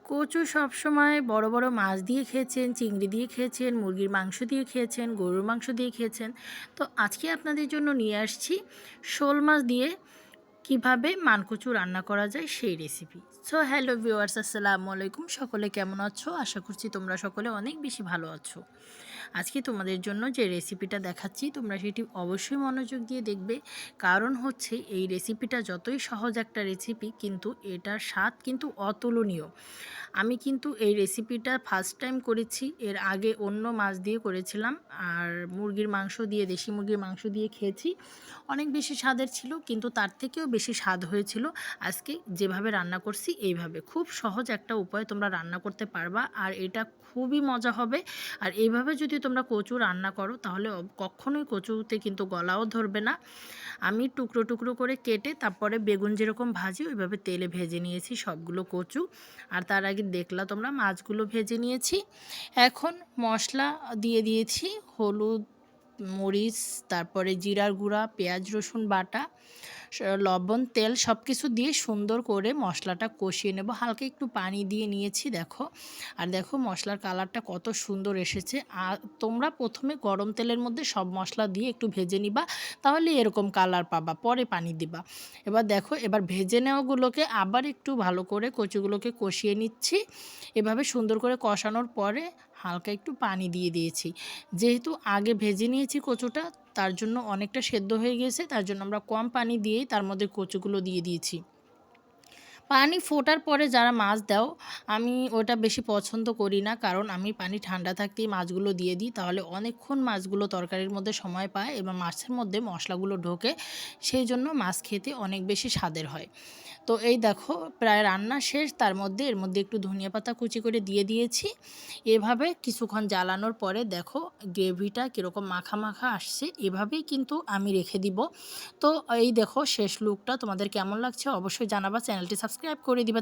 কচু সবসময় বড় বড় মাছ দিয়ে খেয়েছেন, চিংড়ি দিয়ে খেয়েছেন, মুরগির মাংস দিয়ে খেয়েছেন, গরুর মাংস দিয়ে খেয়েছেন। তো আজকে আপনাদের জন্য নিয়ে আসছি শোল মাছ দিয়ে কিভাবে মানকচু রান্না করা যায় সেই রেসিপি। সো হ্যালো ভিউয়ার্স, আসসালামু আলাইকুম। সকলে কেমন আছো? আশা করছি তোমরা সকলে অনেক বেশি ভালো আছো। আজকে তোমাদের জন্য যে রেসিপিটা দেখাচ্ছি তোমরা সেটি অবশ্যই মনোযোগ দিয়ে দেখবে, কারণ হচ্ছে এই রেসিপিটা যতই সহজ একটা রেসিপি কিন্তু এটার স্বাদ কিন্তু অতুলনীয়। আমি কিন্তু এই রেসিপিটা ফার্স্ট টাইম করেছি, এর আগে অন্য মাছ দিয়ে করেছিলাম আর মুরগির মাংস দিয়ে, দেশি মুরগির মাংস দিয়ে খেয়েছি। অনেক বেশি স্বাদের ছিল, কিন্তু তার থেকেও বেশি স্বাদ হয়েছিল আজকে যেভাবে রান্না করছি। এইভাবে খুব সহজ একটা উপায়ে তোমরা রান্না করতে পারবা আর এটা খুবই মজা হবে। আর এইভাবে যদি তোমরা কচু রান্না করো তাহলে কখনোই কচুতে কিন্তু গলাও ধরবে না। আমি টুকরো টুকরো করে কেটে তারপরে বেগুন যেরকম ভাজি ওইভাবে তেলে ভেজে নিয়েছি সবগুলো কচু। আর তার আগে দেখলা তোমরা মাছগুলো ভেজে নিয়েছি। এখন মশলা দিয়ে দিয়েছি, হলুদ, মরিচ, তারপরে জিরার গুঁড়া, পেঁয়াজ রসুন বাটা, লবণ, তেল সব কিছু দিয়ে সুন্দর করে মশলাটা কষিয়ে নেব। হালকা একটু পানি দিয়ে নিয়েছি দেখো। আর দেখো মশলার কালারটা কত সুন্দর এসেছে। আর তোমরা প্রথমে গরম তেলের মধ্যে সব মশলা দিয়ে একটু ভেজে নিবা, তাহলে এরকম কালার পাবা, পরে পানি দিবা। এবার দেখো, এবার ভেজে নেওয়াগুলোকে আবার একটু ভালো করে কচুগুলোকে কষিয়ে নিচ্ছি। এভাবে সুন্দর করে কষানোর পরে হালকা একটু পানি দিয়ে দিয়েছি। যেহেতু আগে ভেজে নিয়েছি কচুটা, তার জন্য অনেকটা সেদ্ধ হয়ে গেছে, তার জন্য আমরা কম পানি দিয়েই তার মধ্যে কচুগুলো দিয়ে দিয়েছি। পানি ফোটার পরে যারা মাছ দাও, আমি ওটা বেশি পছন্দ করি না, কারণ আমি পানি ঠান্ডা থাকতেই মাছগুলো দিয়ে দিই, তাহলে অনেকক্ষণ মাছগুলো তরকারির মধ্যে সময় পায় এবং মাছের মধ্যে মশলাগুলো ঢোকে, সেই জন্য মাছ খেতে অনেক বেশি স্বাদের হয়। তো এই দেখো প্রায় রান্না শেষ, তার মধ্যে এর মধ্যে একটু ধনিয়া পাতা কুচি করে দিয়ে দিয়েছি। এভাবে কিছুক্ষণ জ্বালানোর পরে দেখো গ্রেভিটা কীরকম মাখা মাখা আসছে, এভাবেই কিন্তু আমি রেখে দিব। তো এই দেখো শেষ লুকটা তোমাদের কেমন লাগছে অবশ্যই জানাবা, চ্যানেলটি সাবস্ক্রাইব করে দিবা।